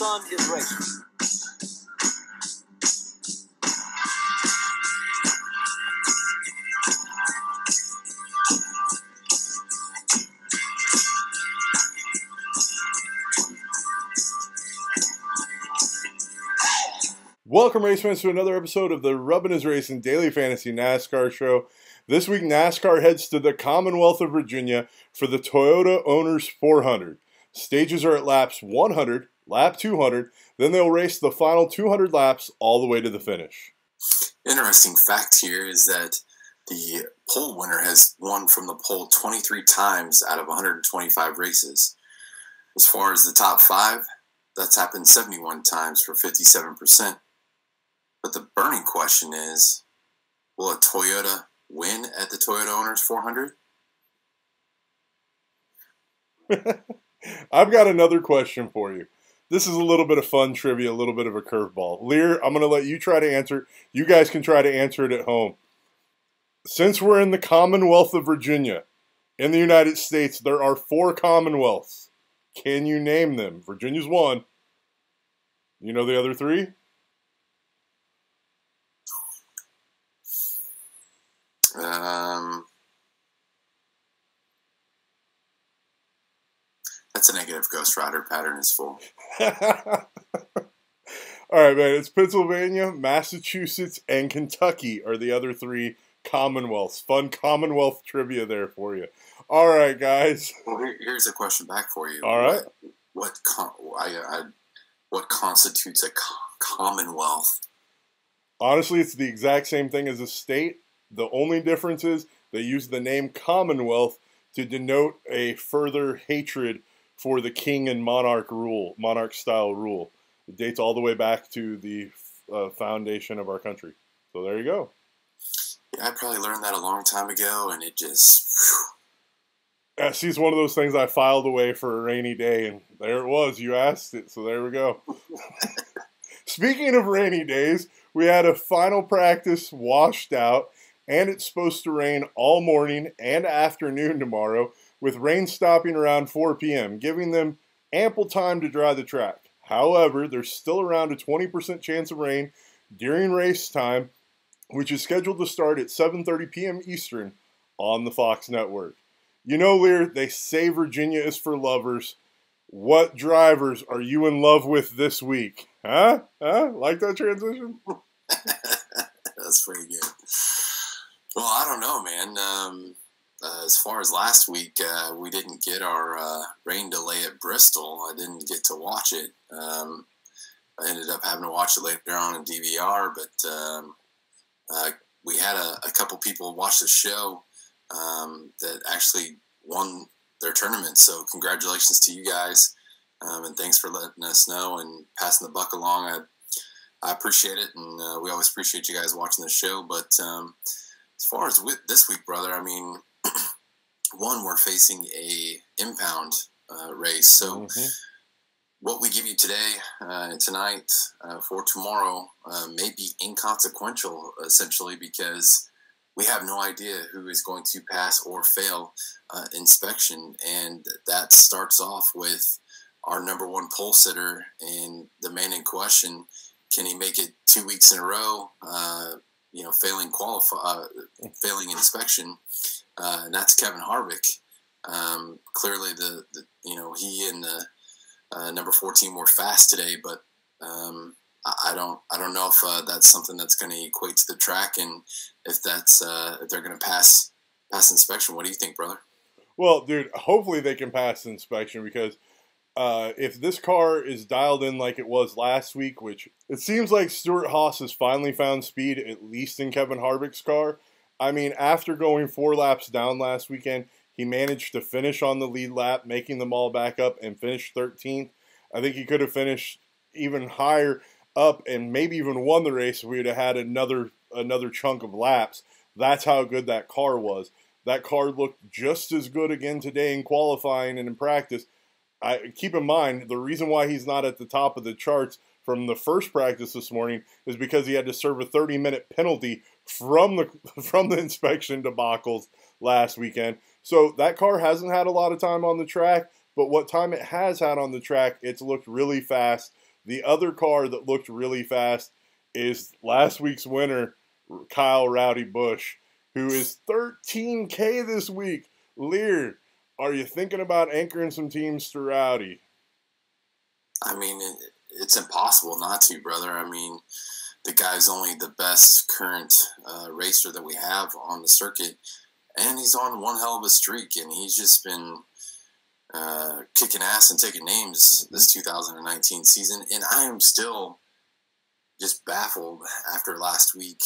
son is racing. Welcome, race fans, to another episode of the Rubbin' Is Racing Daily Fantasy NASCAR Show. This week, NASCAR heads to the Commonwealth of Virginia for the Toyota Owners 400. Stages are at laps 100, lap 200, then they'll race the final 200 laps all the way to the finish. Interesting fact here is that the pole winner has won from the pole 23 times out of 125 races. As far as the top five, that's happened 71 times for 57%. But the burning question is, will a Toyota win at the Toyota Owners 400? I've got another question for you. This is a little bit of fun trivia, a little bit of a curveball. Liehr, I'm going to let you try to answer. You guys can try to answer it at home. Since we're in the Commonwealth of Virginia, in the United States, there are 4 Commonwealths. Can you name them? Virginia's one. You know the other 3? That's a negative. Ghost Rider pattern is full. All right, man. It's Pennsylvania, Massachusetts, and Kentucky are the other 3 Commonwealths. Fun Commonwealth trivia there for you. All right, guys. Well, here's a question back for you. All right. What constitutes a Commonwealth? Honestly, it's the exact same thing as a state. The only difference is they use the name Commonwealth to denote a further hatred for the king and monarch-style rule. It dates all the way back to the foundation of our country. So there you go. Yeah, I probably learned that a long time ago, and it just... See, it's one of those things I filed away for a rainy day, and there it was. You asked it, so there we go. Speaking of rainy days, we had a final practice washed out, and it's supposed to rain all morning and afternoon tomorrow, with rain stopping around 4 p.m., giving them ample time to dry the track. However, there's still around a 20% chance of rain during race time, which is scheduled to start at 7:30 p.m. Eastern on the Fox Network. You know, Liehr, they say Virginia is for lovers. What drivers are you in love with this week? Huh? Like that transition? That's pretty good. Well, I don't know, man. As far as last week, we didn't get our rain delay at Bristol. I didn't get to watch it. I ended up having to watch it later on in DVR, but we had a couple people watch the show that actually won their tournament. So congratulations to you guys, and thanks for letting us know and passing the buck along. I appreciate it, and we always appreciate you guys watching the show. But as far as this week, brother, I mean, one, we're facing a impound race. So what we give you today and tonight for tomorrow may be inconsequential, essentially, because we have no idea who is going to pass or fail inspection. And that starts off with our number 1 pole sitter and the man in question. Can he make it 2 weeks in a row, failing inspection? And that's Kevin Harvick. Clearly, he and the number 14 were fast today, but I don't know if that's something that's going to equate to the track, and if they're going to pass inspection. What do you think, brother? Well, dude, hopefully they can pass inspection, because if this car is dialed in like it was last week, which it seems like Stewart Haas has finally found speed, at least in Kevin Harvick's car. I mean, after going 4 laps down last weekend, he managed to finish on the lead lap, making them all back up, and finish 13th. I think he could have finished even higher up and maybe even won the race if we would have had another chunk of laps. That's how good that car was. That car looked just as good again today in qualifying and in practice. Keep in mind, the reason why he's not at the top of the charts from the first practice this morning is because he had to serve a 30-minute penalty from the inspection debacles last weekend. So that car hasn't had a lot of time on the track, but what time it has had on the track, it's looked really fast. The other car that looked really fast is last week's winner, Kyle Rowdy Busch, who is 13K this week. Liehr, are you thinking about anchoring some teams to Rowdy? I mean, it's impossible not to, brother. I mean, the guy's only the best current racer that we have on the circuit, and he's on one hell of a streak, and he's just been kicking ass and taking names this 2019 season, and I am still just baffled after last week,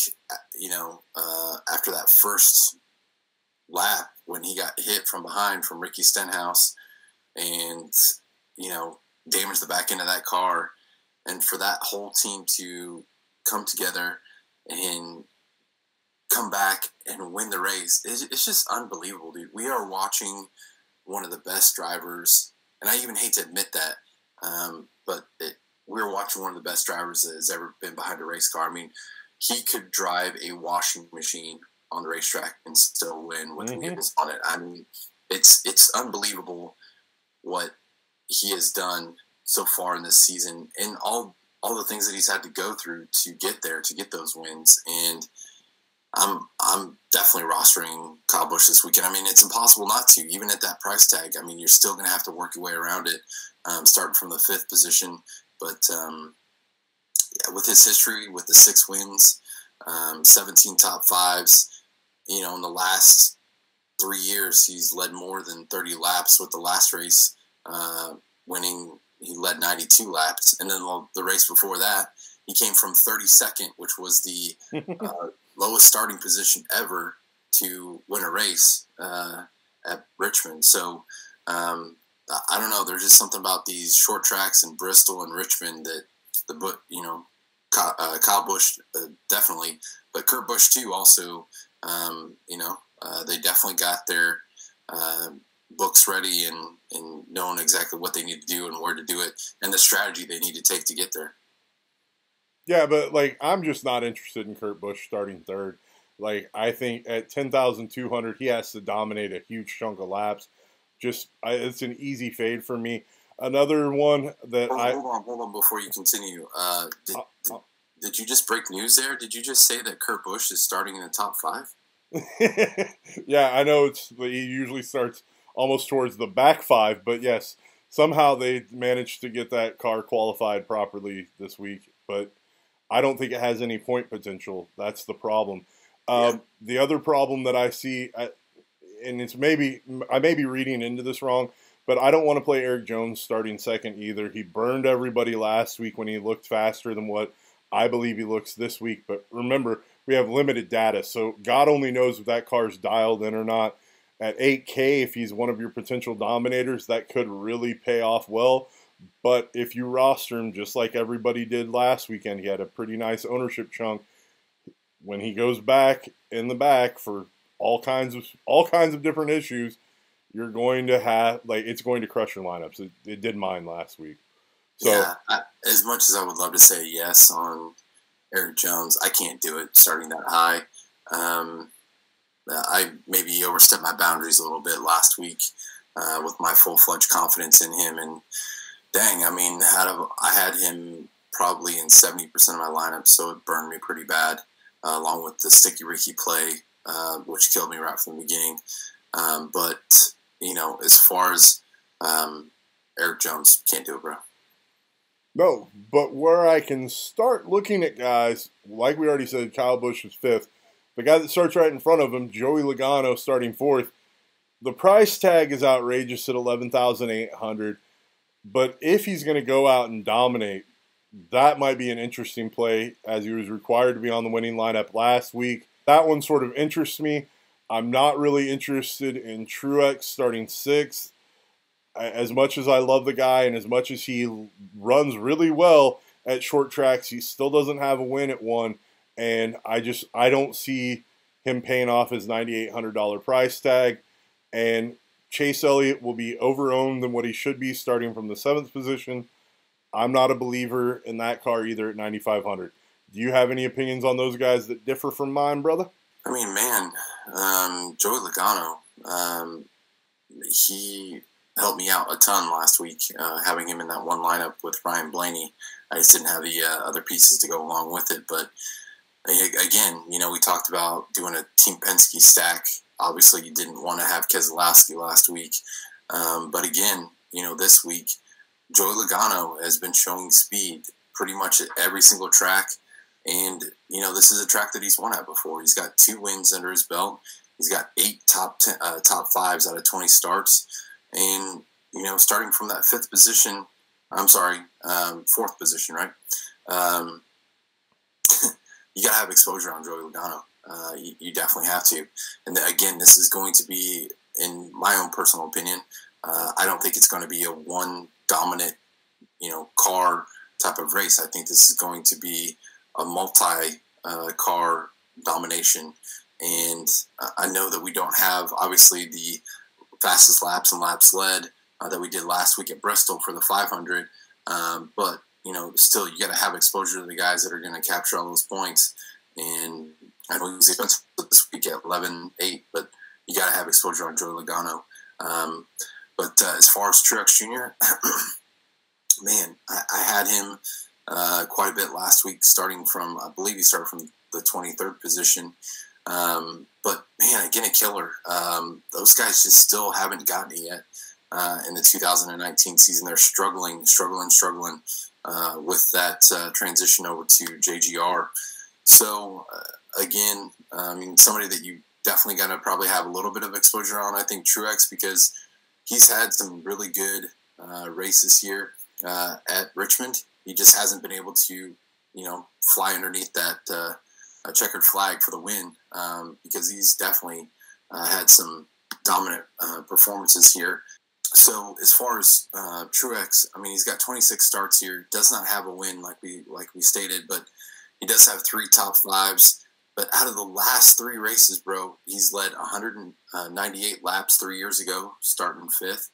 after that first lap when he got hit from behind from Ricky Stenhouse and, damaged the back end of that car, and for that whole team to come together and come back and win the race. It's just unbelievable, dude. We are watching one of the best drivers, and I even hate to admit that, we're watching one of the best drivers that has ever been behind a race car. I mean, he could drive a washing machine on the racetrack and still win with wheels on it. I mean, it's unbelievable what he has done so far in this season, and all the things that he's had to go through to get there, to get those wins. And I'm definitely rostering Kyle Busch this weekend. I mean, it's impossible not to, even at that price tag. I mean, you're still going to have to work your way around it, starting from the 5th position. But with his history, with the 6 wins, 17 top 5s, in the last 3 years, he's led more than 30 laps. With the last race winning, he led 92 laps. And then the race before that, he came from 32nd, which was the lowest starting position ever to win a race at Richmond. So I don't know. There's just something about these short tracks in Bristol and Richmond that Kyle Busch definitely, but Kurt Busch too. Also, they definitely got their books ready and knowing exactly what they need to do and where to do it and the strategy they need to take to get there. Yeah, but I'm just not interested in Kurt Busch starting 3rd. I think at 10,200, he has to dominate a huge chunk of laps. It's an easy fade for me. Another one that hold on before you continue. Did you just break news there? Did you just say that Kurt Busch is starting in the top 5? Yeah, I know he usually starts almost towards the back 5, but yes, somehow they managed to get that car qualified properly this week. But I don't think it has any point potential. That's the problem. The other problem that I see, and I may be reading into this wrong, but I don't want to play Eric Jones starting 2nd either. He burned everybody last week when he looked faster than what I believe he looks this week. But remember, we have limited data, so God only knows if that car's dialed in or not. At 8K, if he's one of your potential dominators, that could really pay off well. But if you roster him just like everybody did last weekend, he had a pretty nice ownership chunk. When he goes back in the back for all kinds of different issues, you're going to have it's going to crush your lineups. It did mine last week. So yeah, as much as I would love to say yes on Eric Jones, I can't do it starting that high. I maybe overstepped my boundaries a little bit last week with my full-fledged confidence in him. And dang, I mean, I had him probably in 70% of my lineup, so it burned me pretty bad, along with the Sticky Ricky play, which killed me right from the beginning. But, as far as Eric Jones, can't do it, bro. No, but where I can start looking at guys, like we already said, Kyle Busch is 5th. The guy that starts right in front of him, Joey Logano, starting 4th. The price tag is outrageous at $11,800. But if he's going to go out and dominate, that might be an interesting play, as he was required to be on the winning lineup last week. That one sort of interests me. I'm not really interested in Truex starting 6th. As much as I love the guy and as much as he runs really well at short tracks, he still doesn't have a win at 1. And I don't see him paying off his $9,800 price tag. And Chase Elliott will be over-owned than what he should be starting from the 7th position. I'm not a believer in that car either at $9,500. Do you have any opinions on those guys that differ from mine, brother? I mean, man, Joey Logano, he helped me out a ton last week, having him in that one lineup with Ryan Blaney. I just didn't have the other pieces to go along with it. But again, we talked about doing a Team Penske stack. Obviously, you didn't want to have Keselowski last week. But again, this week, Joey Logano has been showing speed pretty much at every single track. And, this is a track that he's won at before. He's got 2 wins under his belt. He's got 8 top 5s out of 20 starts. And, starting from that 4th position, right? You got to have exposure on Joey Logano. You definitely have to. And again, this is going to be, in my own personal opinion, I don't think it's going to be a one dominant, car type of race. I think this is going to be a multi-car domination. And I know that we don't have, obviously, the fastest laps and laps led that we did last week at Bristol for the 500. But, still, you got to have exposure to the guys that are going to capture all those points. And I know he's expensive this week at 11-8, but you got to have exposure on Joey Logano. But as far as Truex Jr., man, I had him quite a bit last week, I believe he started from the 23rd position. But, man, again, a killer. Those guys just still haven't gotten it yet in the 2019 season. They're struggling with that transition over to JGR. So, again, somebody that you definitely got to probably have a little bit of exposure on, I think, Truex, because he's had some really good races here at Richmond. He just hasn't been able to, fly underneath that checkered flag for the win because he's definitely had some dominant performances here. So as far as Truex, he's got 26 starts here. Does not have a win like we stated, but he does have 3 top 5s. But out of the last 3 races, bro, he's led 198 laps 3 years ago, starting 5th.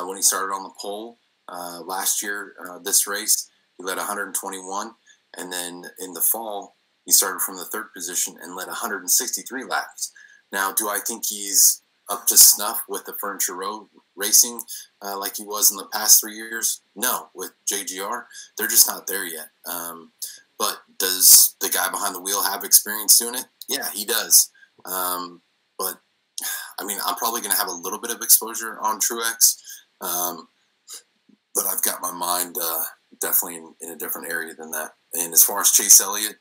When he started on the pole last year, this race, he led 121. And then in the fall, he started from the 3rd position and led 163 laps. Now, do I think he's up to snuff with the Furniture Road racing like he was in the past 3 years? No, with JGR, they're just not there yet. But does the guy behind the wheel have experience doing it? Yeah, he does. But, I'm probably going to have a little bit of exposure on Truex. But I've got my mind definitely in a different area than that. And as far as Chase Elliott,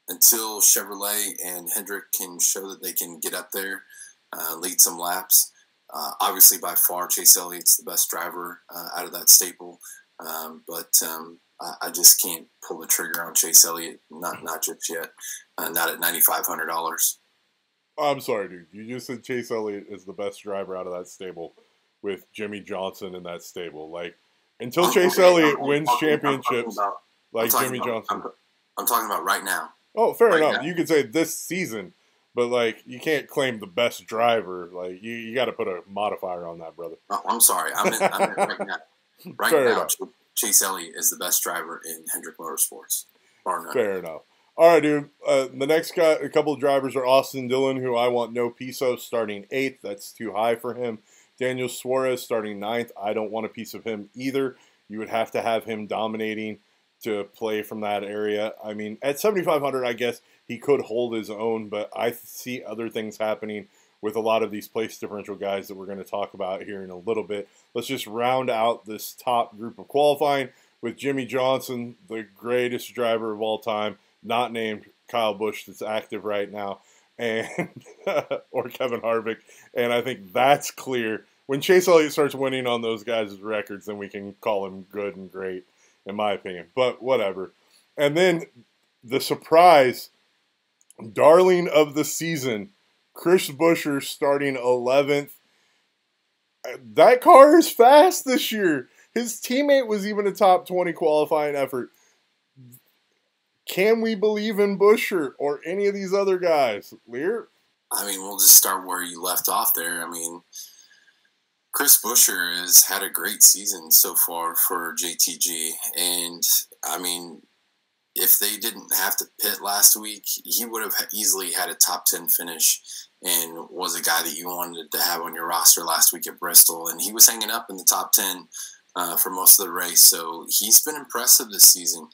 until Chevrolet and Hendrick can show that they can get up there, lead some laps, obviously by far Chase Elliott's the best driver out of that stable. But I just can't pull the trigger on Chase Elliott, not just yet, not at $9,500. I'm sorry, dude. You just said Chase Elliott is the best driver out of that stable with Jimmy Johnson in that stable. Like, until Chase Elliott wins championships like Jimmy Johnson. I'm talking about right now. Oh, fair enough. You could say this season, but, like, you can't claim the best driver. Like, you got to put a modifier on that, brother. Oh, I'm sorry. I'm in right now. Right fair now, enough. Chase Elliott is the best driver in Hendrick Motorsports. Fair enough. All right, dude. The next guy, a couple of drivers are Austin Dillon, who I want no piece of, starting 8th. That's too high for him. Daniel Suarez starting 9th. I don't want a piece of him either. You would have to have him dominating to play from that area. At 7,500, I guess he could hold his own, but I see other things happening with a lot of these place differential guys that we're going to talk about here in a little bit. Let's just round out this top group of qualifying with Jimmy Johnson, the greatest driver of all time, not named Kyle Busch, that's active right now, and or Kevin Harvick. And I think that's clear. When Chase Elliott starts winning on those guys' records, then we can call him good and great, in my opinion. But whatever. And then the surprise, darling of the season, Chris Buescher starting 11th. That car is fast this year. His teammate was even a top 20 qualifying effort. Can we believe in Buescher or any of these other guys? Liehr? We'll just start where you left off there. Chris Buescher has had a great season so far for JTG. And, if they didn't have to pit last week, he would have easily had a top 10 finish and was a guy that you wanted to have on your roster last week at Bristol. And he was hanging up in the top 10 for most of the race. So he's been impressive this season.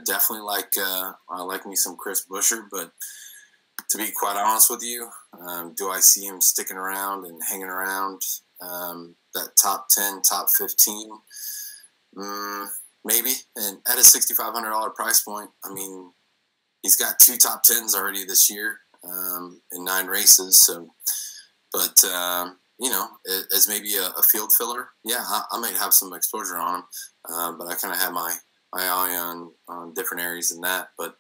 Definitely I like me some Chris Buescher, but to be quite honest with you, do I see him sticking around and hanging around that top 10, top 15? Maybe. And at a $6,500 price point, I mean, he's got 2 top 10s already this year in 9 races. So, but, you know, as maybe a field filler, yeah, I might have some exposure on him. But I kind of have my eye on different areas than that. But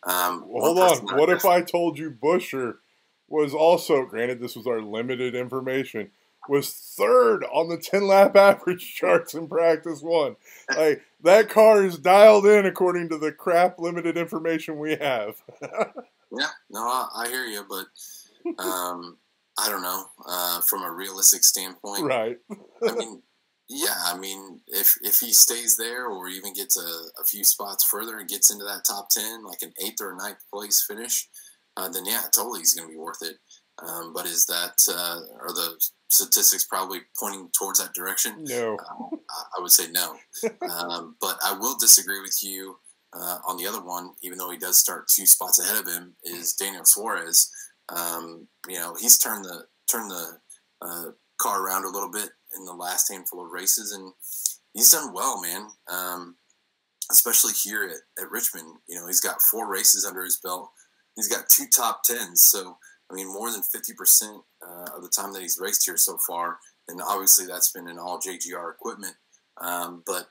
hold on. What if I told you Buescher was also, granted this was our limited information, was 3rd on the 10-lap average charts in practice 1? Like, that car is dialed in according to the crap limited information we have. Yeah, no, I hear you, but I don't know. From a realistic standpoint, right? I mean, yeah, I mean, if he stays there or even gets a few spots further and gets into that top 10, like an 8th or 9th place finish, then yeah, totally he's going to be worth it. But is that are the statistics probably pointing towards that direction? No. I would say no. But I will disagree with you on the other one, even though he does start 2 spots ahead of him, is Daniel Suarez. You know, he's turned the car around a little bit in the last handful of races, and he's done well, man. Especially here at Richmond. You know, he's got 4 races under his belt. He's got 2 top 10s, so I mean, more than 50% of the time that he's raced here so far, and obviously that's been in all JGR equipment. But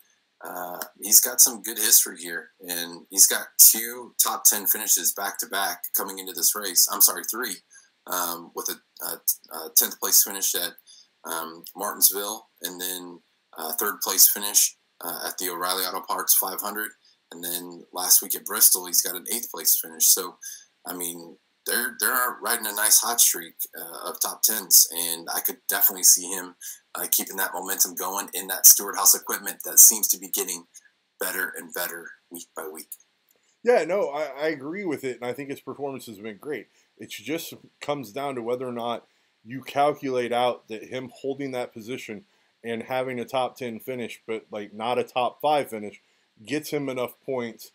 he's got some good history here, and he's got 2 top 10 finishes back-to-back coming into this race. I'm sorry, 3, with a 10th place finish at Martinsville, and then 3rd place finish at the O'Reilly Auto Parts 500, and then last week at Bristol, he's got an 8th place finish. So, I mean, they're riding a nice hot streak of top 10s, and I could definitely see him keeping that momentum going in that Stewart House equipment that seems to be getting better and better week by week. Yeah, no, I agree with it, and I think his performance has been great. It just comes down to whether or not you calculate out that him holding that position and having a top 10 finish, but like not a top 5 finish, gets him enough points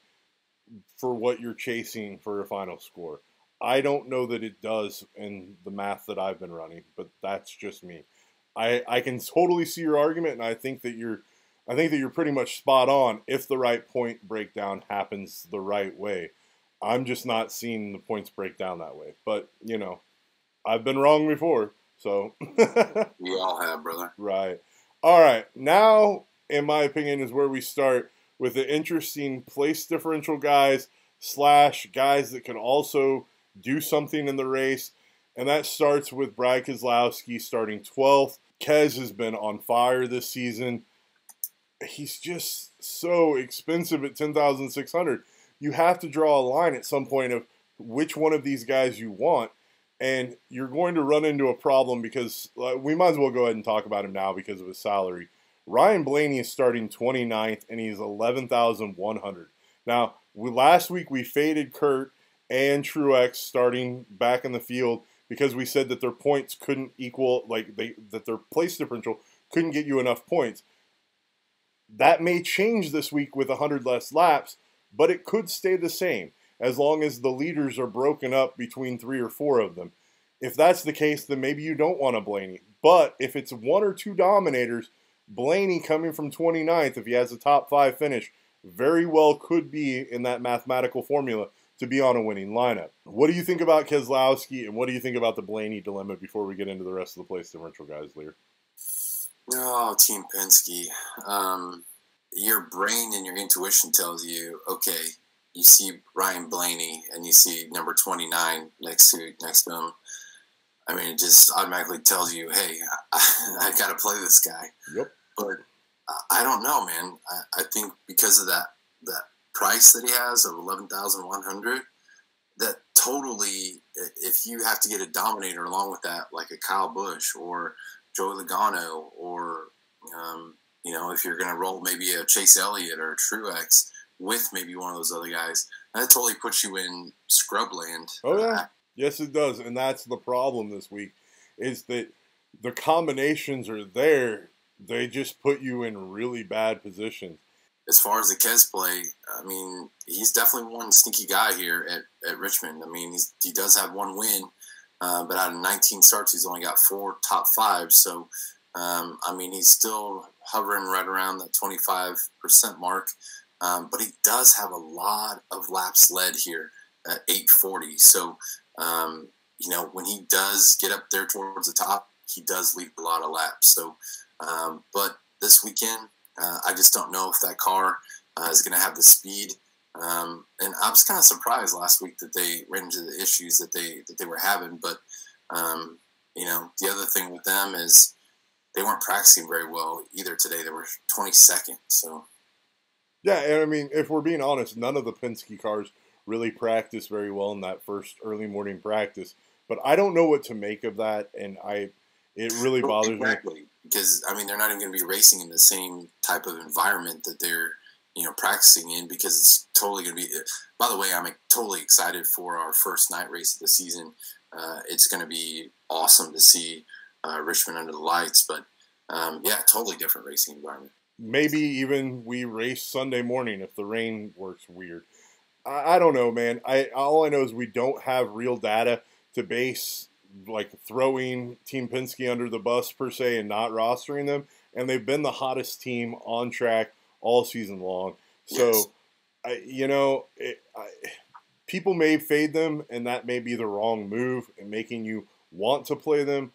for what you're chasing for a final score. I don't know that it does in the math that I've been running, but that's just me. I can totally see your argument, and I think that you're pretty much spot on if the right point breakdown happens the right way. I'm just not seeing the points break down that way. But, you know, I've been wrong before, so. We all have, brother. Right. All right. Now, in my opinion, is where we start with the interesting place differential guys / guys that can also do something in the race. And that starts with Brad Keselowski starting 12th. Kez has been on fire this season. He's just so expensive at $10,600. You have to draw a line at some point of which one of these guys you want. And you're going to run into a problem because we might as well go ahead and talk about him now because of his salary. Ryan Blaney is starting 29th, and he's $11,100. Now, last week we faded Kurt and Truex starting back in the field because we said that their points couldn't equal, that their place differential couldn't get you enough points. That may change this week with 100 less laps, but it could stay the same as long as the leaders are broken up between 3 or 4 of them. If that's the case, then maybe you don't want a Blaney. But if it's 1 or 2 dominators, Blaney coming from 29th, if he has a top 5 finish, very well could be in that mathematical formula to be on a winning lineup. What do you think about Keselowski, and what do you think about the Blaney dilemma before we get into the rest of the place differential guys, Liehr? Oh, Team Penske. Your brain and your intuition tells you, okay, you see Ryan Blaney and you see number 29 next to him. I mean, it just automatically tells you, hey, I got to play this guy. Yep. But I don't know, man. I think because of that price that he has of $11,100, that totally, if you have to get a dominator along with that, like a Kyle Busch or Joey Logano, or if you're going to roll maybe a Chase Elliott or a Truex with maybe one of those other guys, that totally puts you in scrubland. Oh yeah. Yes, it does, and that's the problem this week, is that the combinations are there. They just put you in really bad positions. As far as the Kes play, I mean, he's definitely one sneaky guy here at Richmond. I mean, he does have one win, but out of 19 starts, he's only got 4 top 5s. So, I mean, he's still hovering right around that 25% mark. But he does have a lot of laps led here at 840. So, you know, when he does get up there towards the top, he does leave a lot of laps. So, but this weekend, I just don't know if that car is going to have the speed. And I was kind of surprised last week that they ran into the issues that they were having. But, you know, the other thing with them is they weren't practicing very well either today. They were 22nd. So, yeah, and I mean, if we're being honest, none of the Penske cars really practiced very well in that first early morning practice. But I don't know what to make of that, and it really bothers me. Because, I mean, they're not even going to be racing in the same type of environment that they're, you know, practicing in, because it's totally going to be – by the way, I'm totally excited for our first night race of the season. It's going to be awesome to see Richmond under the lights. But, yeah, totally different racing environment. Maybe even we race Sunday morning if the rain works weird. I don't know, man. All I know is we don't have real data to base – like throwing Team Penske under the bus per se and not rostering them, and they've been the hottest team on track all season long. So, yes. You know, people may fade them, and that may be the wrong move in making you want to play them.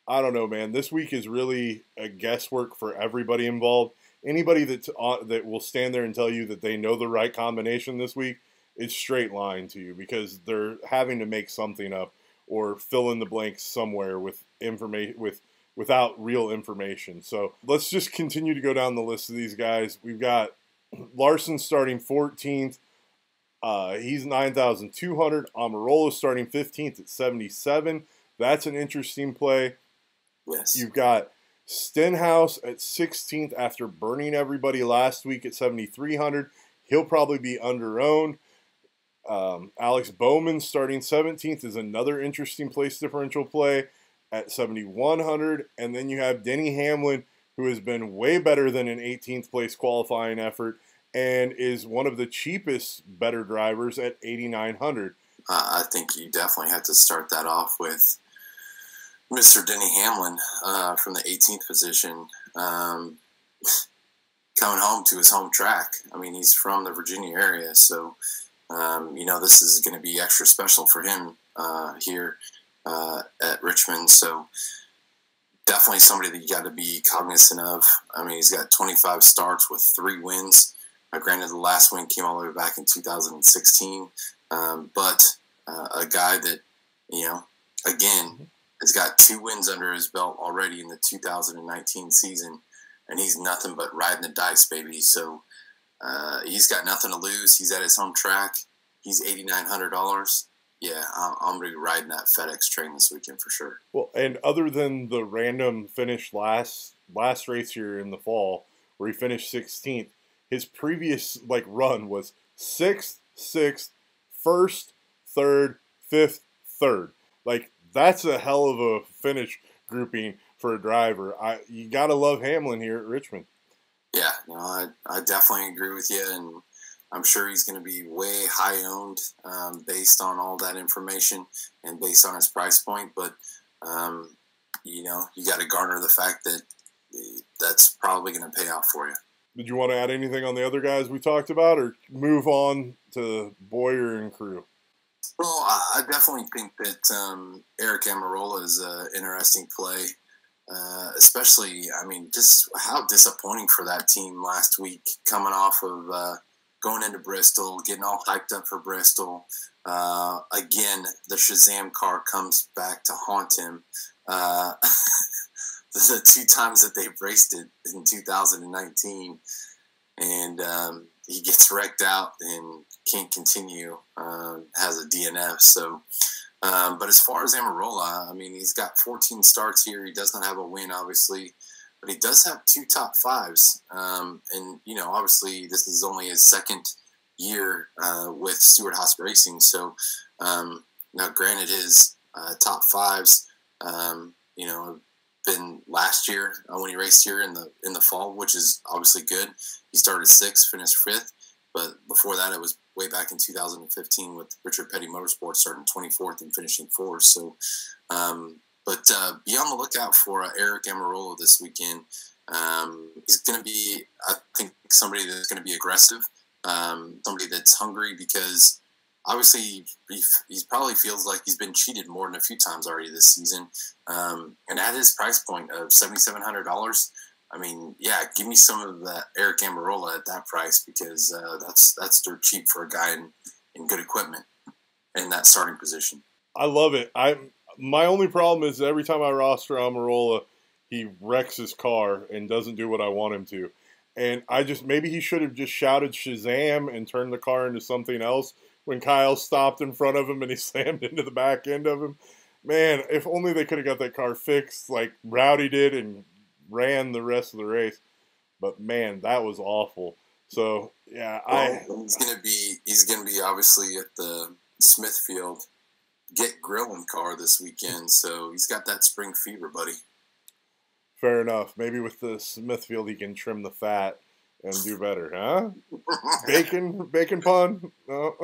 I don't know, man. This week is really a guesswork for everybody involved. Anybody that will stand there and tell you that they know the right combination this week is straight lying to you, because they're having to make something up or fill in the blanks somewhere with without real information. So let's just continue to go down the list of these guys. We've got Larson starting 14th. He's 9,200. Amarola starting 15th at 77. That's an interesting play. Yes. You've got Stenhouse at 16th after burning everybody last week at 7,300. He'll probably be under-owned. Alex Bowman starting 17th is another interesting place differential play at 7,100. And then you have Denny Hamlin, who has been way better than an 18th place qualifying effort and is one of the cheapest better drivers at 8,900. I think you definitely have to start that off with Mr. Denny Hamlin from the 18th position, coming home to his home track. I mean, he's from the Virginia area, so you know, this is going to be extra special for him here at Richmond. So definitely somebody that you got to be cognizant of. I mean, he's got 25 starts with 3 wins. Granted, the last win came all the way back in 2016, but a guy that, you know, again, has got 2 wins under his belt already in the 2019 season, and he's nothing but riding the dice, baby. So he's got nothing to lose. He's at his home track. He's $8,900. Yeah, I'm going to be riding that FedEx train this weekend for sure. Well, and other than the random finish last race here in the fall, where he finished 16th, his previous run was 6th, 6th, 1st, 3rd, 5th, 3rd. That's a hell of a finish grouping for a driver. You got to love Hamlin here at Richmond. Yeah, no, I definitely agree with you, and I'm sure he's going to be way high owned based on all that information and based on his price point. But you know, you got to garner the fact that that's probably going to pay off for you. Did you want to add anything on the other guys we talked about, or move on to Boyer and crew? Well, I definitely think that Eric Amarola is an interesting play. Especially, I mean, just how disappointing for that team last week, coming off of going into Bristol, getting all hyped up for Bristol. Again, the Shazam car comes back to haunt him. The 2 times that they've raced it in 2019, and he gets wrecked out and can't continue, has a DNF. So, but as far as Amarola, I mean, he's got 14 starts here. He does not have a win, obviously, but he does have 2 top 5s. And, you know, obviously this is only his 2nd year with Stewart-Haas Racing. So, you Now, granted, his top fives, been last year when he raced here in the fall, which is obviously good. He started 6th, finished 5th, but before that, it was way back in 2015 with Richard Petty Motorsports, starting 24th and finishing 4th. So, but be on the lookout for Eric Amarola this weekend. He's going to be, I think, somebody that's going to be aggressive, somebody that's hungry, because obviously he probably feels like he's been cheated more than a few times already this season. And at his price point of $7,700, I mean, yeah, give me some of that Eric Amarola at that price, because that's dirt cheap for a guy in good equipment in that starting position. I love it. My only problem is every time I roster Amarola, he wrecks his car and doesn't do what I want him to. And maybe he should have just shouted Shazam and turned the car into something else when Kyle stopped in front of him and he slammed into the back end of him. Man, if only they could have got that car fixed like Rowdy did and ran the rest of the race. But man, that was awful. So yeah, he's gonna be obviously at the Smithfield Get Grilling car this weekend, so he's got that spring fever, buddy. Fair enough. Maybe with the Smithfield he can trim the fat and do better, huh? Bacon pun? No.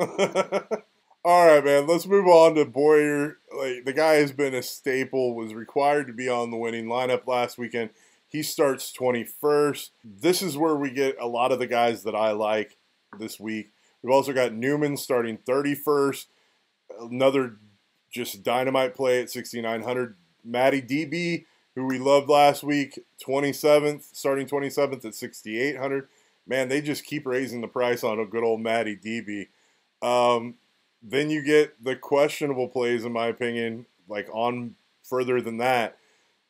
All right, man. Let's move on to Boyer. Like, the guy has been a staple, was required to be on the winning lineup last weekend. He starts 21st. This is where we get a lot of the guys that I like this week. We've also got Newman starting 31st. Another just dynamite play at 6,900. Matty DB, who we loved last week, 27th, starting 27th at 6,800. Man, they just keep raising the price on a good old Matty DB. Then you get the questionable plays, in my opinion, like on further than that.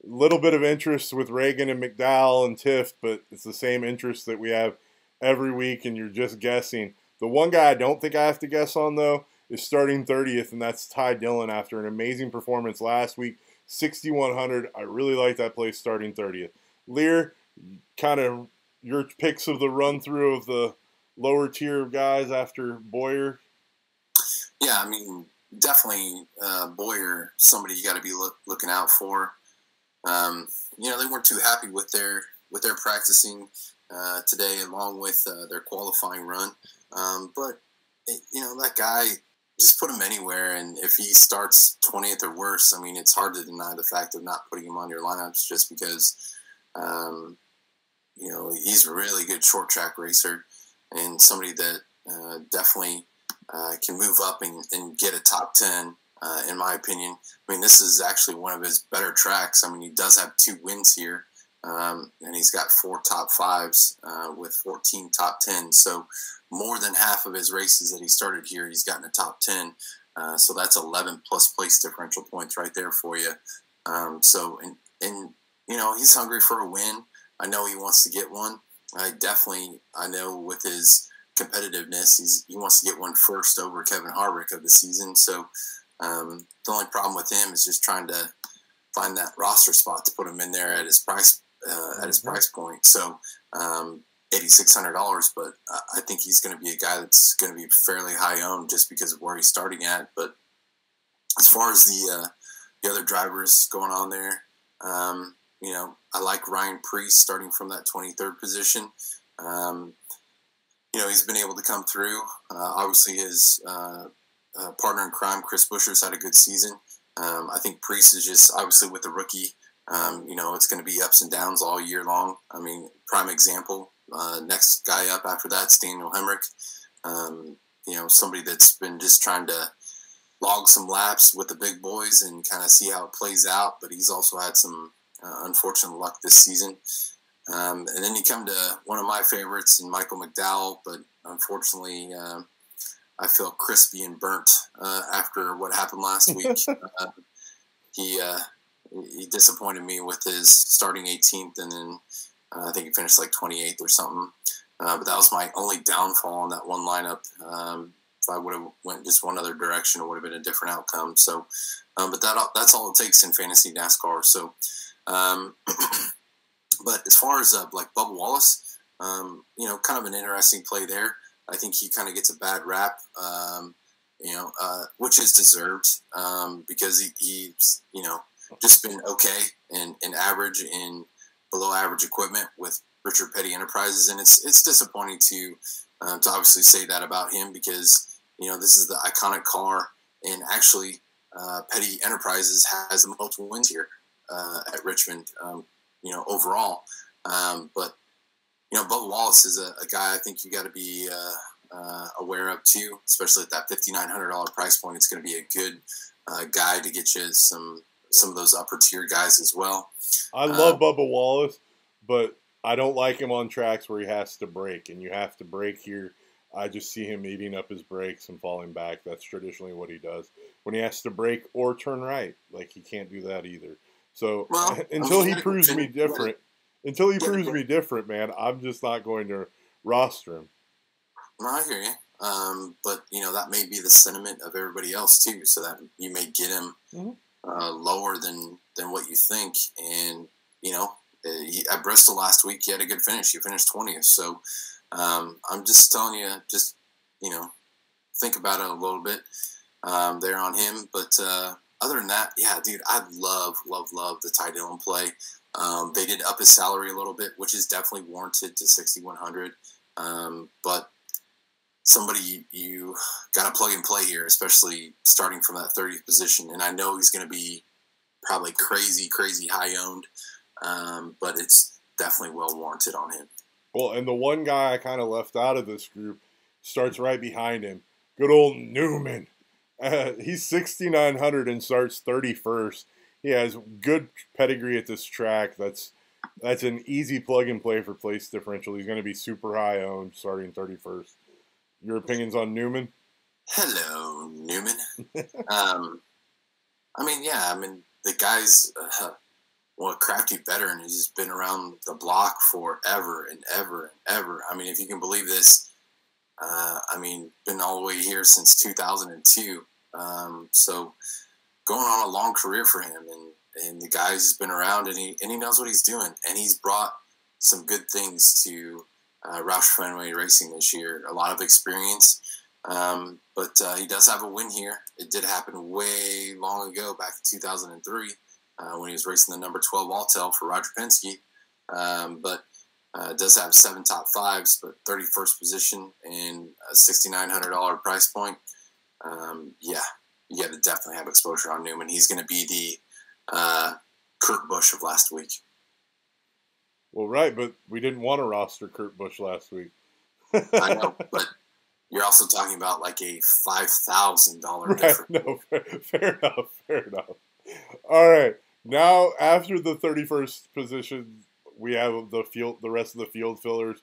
A little bit of interest with Reagan and McDowell and Tift, but it's the same interest that we have every week, and you're just guessing. The one guy I don't think I have to guess on, though, is starting 30th, and that's Ty Dillon after an amazing performance last week. 6,100. I really like that play starting 30th. Liehr, kind of your picks of the run-through of the lower tier of guys after Boyer? Yeah, I mean, definitely Boyer, somebody you got to be looking out for. They weren't too happy with their practicing today, along with their qualifying run. But that guy, just put him anywhere, and if he starts 20th or worse, I mean, it's hard to deny the fact of not putting him on your lineups, just because he's a really good short track racer and somebody that definitely can move up and get a top 10, in my opinion. I mean, this is actually one of his better tracks. I mean, he does have 2 wins here, and he's got 4 top 5s with 14 top 10s. So more than half of his races that he started here, he's gotten a top 10. So that's 11 plus place differential points right there for you. He's hungry for a win. I know he wants to get one. I know with his competitiveness, he wants to get one first over Kevin Harvick of the season. So the only problem with him is just trying to find that roster spot to put him in there at his price price point. So $8,600, but I think he's going to be a guy that's going to be fairly high owned just because of where he's starting at. But as far as the other drivers going on there, I like Ryan Preece starting from that 23rd position. He's been able to come through. Obviously, his partner in crime, Chris Buescher's had a good season. I think Preece is just, obviously with the rookie, it's going to be ups and downs all year long. I mean, prime example, next guy up after that's Daniel Hemrick. Somebody that's been just trying to log some laps with the big boys and kind of see how it plays out, but he's also had some unfortunate luck this season. And then you come to one of my favorites, and Michael McDowell, but unfortunately, I feel crispy and burnt after what happened last week. He disappointed me with his starting 18th, and then I think he finished like 28th or something. But that was my only downfall on that one lineup. If I would have went just one other direction, it would have been a different outcome. So, but that's all it takes in fantasy NASCAR. So, but as far as like Bubba Wallace, kind of an interesting play there. I think he kind of gets a bad rap. which is deserved because he's just been okay and average in below average equipment with Richard Petty Enterprises, and it's disappointing to obviously say that about him because this is the iconic car, and actually Petty Enterprises has the most wins here at Richmond, overall. But Bubba Wallace is a guy I think you got to be aware of too, especially at that $5,900 price point. It's going to be a good guy to get you some of those upper tier guys as well. I love Bubba Wallace, but I don't like him on tracks where he has to brake, and you have to brake here. I just see him eating up his brakes and falling back. That's traditionally what he does. When he has to brake or turn right, like he can't do that either. So until he proves me different, man, I'm just not going to roster him. No, I hear you. But that may be the sentiment of everybody else too. So that you may get him lower than what you think. And at Bristol last week, he had a good finish. He finished 20th. So I'm just telling you, just think about it a little bit there on him. But other than that, yeah, dude, I love the Ty Dillon play. They did up his salary a little bit, which is definitely warranted to $6,100. But somebody you got to plug and play here, especially starting from that 30th position. And I know he's going to be probably crazy high owned, but it's definitely well warranted on him. Well, and the one guy I kind of left out of this group starts right behind him. Good old Newman. He's 6,900 and starts 31st. He has good pedigree at this track. That's an easy plug and play for place differential. He's going to be super high owned starting 31st. Your opinions on Newman? Hello, Newman. The guy's a crafty veteran who's just been around the block forever and ever and ever. I mean, if you can believe this, been all the way here since 2002. So going on a long career for him, and the guy's been around, and he knows what he's doing, and he's brought some good things to Roush Fenway Racing this year. A lot of experience, but he does have a win here. It did happen way long ago, back in 2003, when he was racing the number 12 Alltel for Roger Penske. But does have 7 top 5s, but 31st position and a $6,900 price point. You got to definitely have exposure on Newman. He's going to be the Kurt Busch of last week. Well, right, but we didn't want to roster Kurt Busch last week. I know, but you're also talking about like a $5,000 difference. No, fair enough. All right, now after the 31st position, we have the rest of the field fillers.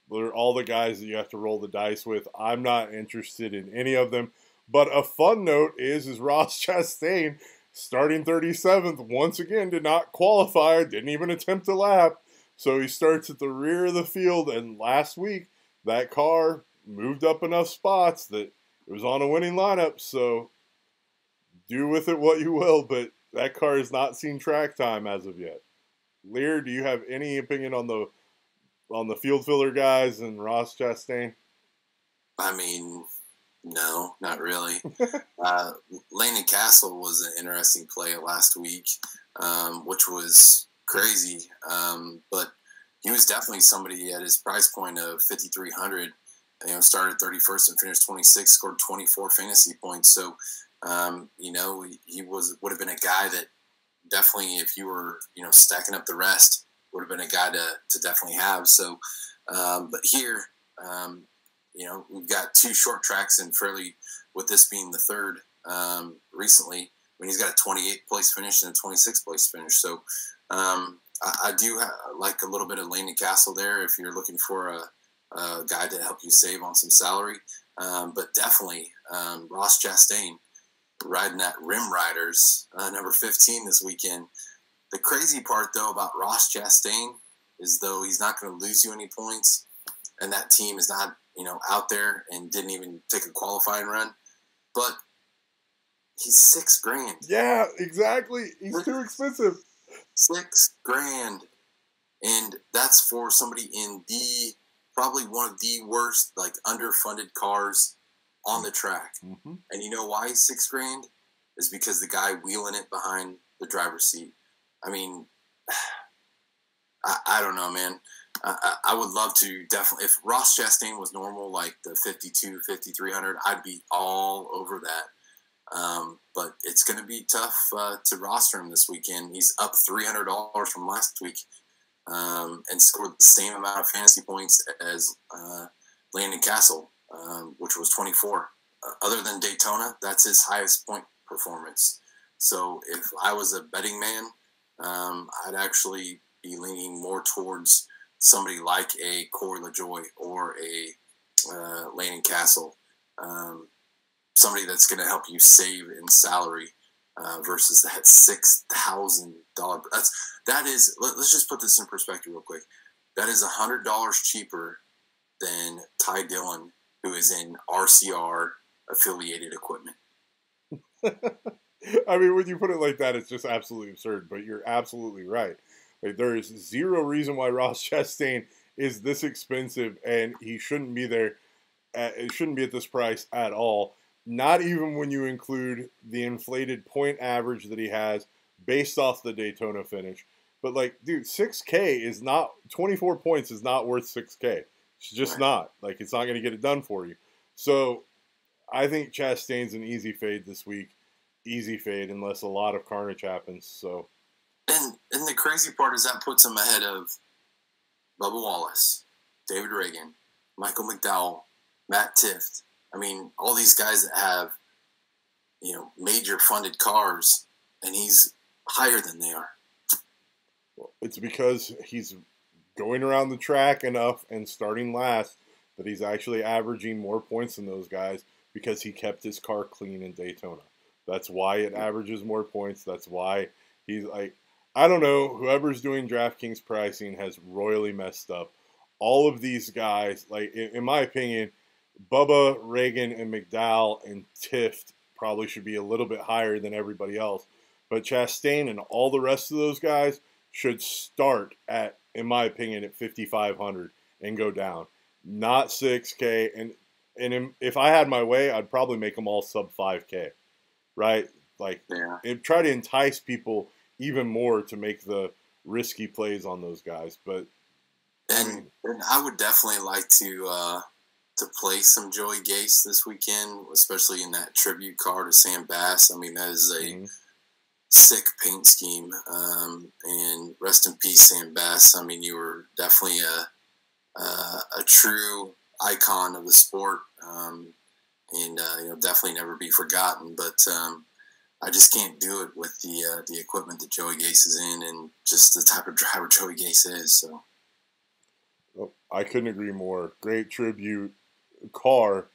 They're all the guys that you have to roll the dice with. I'm not interested in any of them. But a fun note is Ross Chastain, starting 37th, once again did not qualify, didn't even attempt a lap. So he starts at the rear of the field, and last week that car moved up enough spots that it was on a winning lineup. So do with it what you will, but that car has not seen track time as of yet. Liehr, do you have any opinion on the field filler guys and Ross Chastain? I mean, no, not really. Landon Castle was an interesting play last week, which was crazy. But he was definitely somebody at his price point of 5,300. Started 31st and finished 26th, scored 24 fantasy points. So, he would have been a guy that definitely, if you were, stacking up the rest, would have been a guy to definitely have. So, but here, we've got 2 short tracks and fairly, with this being the third recently, when he's got a 28th place finish and a 26th place finish. So I do like a little bit of Landon Castle there if you're looking for a guy to help you save on some salary. But definitely Ross Chastain riding that Rim Riders number 15 this weekend. The crazy part, though, about Ross Chastain is, though, he's not going to lose you any points, and that team is not, out there and didn't even take a qualifying run, but he's $6,000. Yeah, exactly. He's too expensive. $6,000, and that's for somebody in probably one of the worst, underfunded cars on the track. Mm-hmm. And you know why he's $6,000? Is because the guy wheeling it behind the driver's seat. I mean, I don't know, man. I would love to definitely, if Ross Chastain was normal, like the 52, 5,300, I'd be all over that. But it's going to be tough to roster him this weekend. He's up $300 from last week and scored the same amount of fantasy points as Landon Castle, which was 24. Other than Daytona, that's his highest point performance. So if I was a betting man, I'd actually be leaning more towards somebody like a Corey LaJoie or a Landon Castle, somebody that's going to help you save in salary versus that $6,000. That is. Let's just put this in perspective real quick. That is $100 cheaper than Ty Dillon, who is in RCR affiliated equipment. I mean, when you put it like that, it's just absolutely absurd, but you're absolutely right. Like, there is zero reason why Ross Chastain is this expensive, and he shouldn't be there. It shouldn't be at this price at all. Not even when you include the inflated point average that he has based off the Daytona finish. But, like, dude, 6K is not, 24 points is not worth 6K. It's just not. Like, it's not going to get it done for you. So, I think Chastain's an easy fade this week. Easy fade unless a lot of carnage happens. So, and the crazy part is that puts him ahead of Bubba Wallace, David Reagan, Michael McDowell, Matt Tifft. I mean, all these guys that have, major funded cars, and he's higher than they are. Well, it's because he's going around the track enough and starting last that he's actually averaging more points than those guys because he kept his car clean in Daytona. That's why it averages more points. That's why he's like, I don't know, whoever's doing DraftKings pricing has royally messed up. All of these guys, like, in my opinion, Bubba, Reagan, and McDowell and Tifft probably should be a little bit higher than everybody else. But Chastain and all the rest of those guys should start at, in my opinion, at 5,500 and go down. Not 6K. And if I had my way, I'd probably make them all sub 5K. Right? Like, try to entice people even more to make the risky plays on those guys. But and I would definitely like to play some Joey Gase this weekend, especially in that tribute car to Sam Bass. I mean, that is a sick paint scheme. And rest in peace, Sam Bass. I mean, you were definitely a true icon of the sport. And definitely never be forgotten. But I just can't do it with the equipment that Joey Gase is in, and just the type of driver Joey Gase is. So, I couldn't agree more. Great tribute car.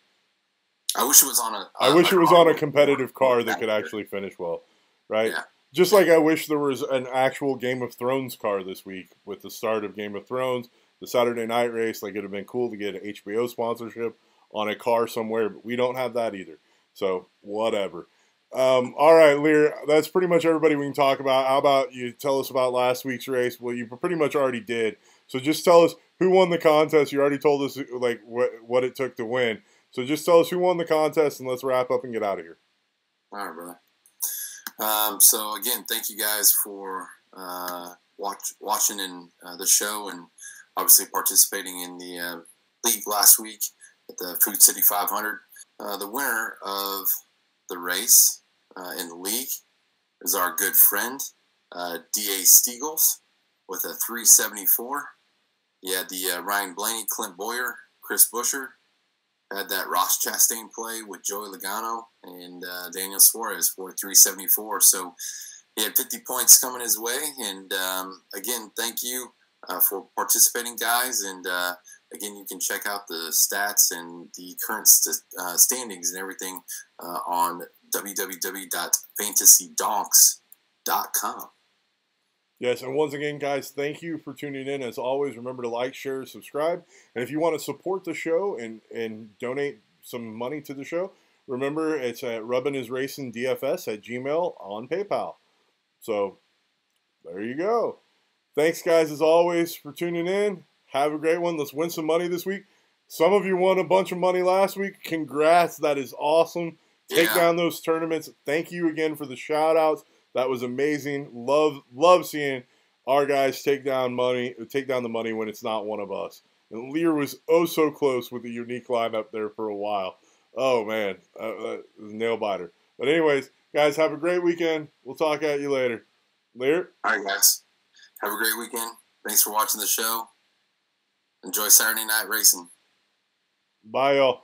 I wish it was on a. I wish it was on a competitive car that could actually finish well, right? Yeah. Just like I wish there was an actual Game of Thrones car this week with the start of Game of Thrones, the Saturday night race. Like, it'd have been cool to get an HBO sponsorship on a car somewhere, but we don't have that either. So, whatever. All right, Liehr, that's pretty much everybody we can talk about. How about you tell us about last week's race? Well, you pretty much already did. So just tell us who won the contest. You already told us like what it took to win. So just tell us who won the contest, and let's wrap up and get out of here. All right, brother. So, again, thank you guys for watching in the show and obviously participating in the league last week at the Food City 500. The winner of the race in the league is our good friend, D.A. Stiegels, with a 374. You had the Ryan Blaney, Clint Boyer, Chris Buescher. Had that Ross Chastain play with Joey Logano and Daniel Suarez for 374. So he had 50 points coming his way. And, again, thank you for participating, guys. And, again, you can check out the stats and the current standings and everything on www.fantasydonks.com. Yes, and once again, guys, thank you for tuning in. As always, remember to like, share, subscribe. And if you want to support the show and donate some money to the show, remember it's at rubbin'isracingdfs@gmail on PayPal. So there you go. Thanks, guys, as always, for tuning in. Have a great one. Let's win some money this week. Some of you won a bunch of money last week. Congrats. That is awesome. Take down those tournaments. Thank you again for the shout-outs. That was amazing. Love seeing our guys take down the money when it's not one of us. And Liehr was oh so close with a unique lineup there for a while. Oh, man. Nail biter. But anyways, guys, have a great weekend. We'll talk at you later. Liehr? All right, guys. Have a great weekend. Thanks for watching the show. Enjoy Saturday night racing. Bye, y'all.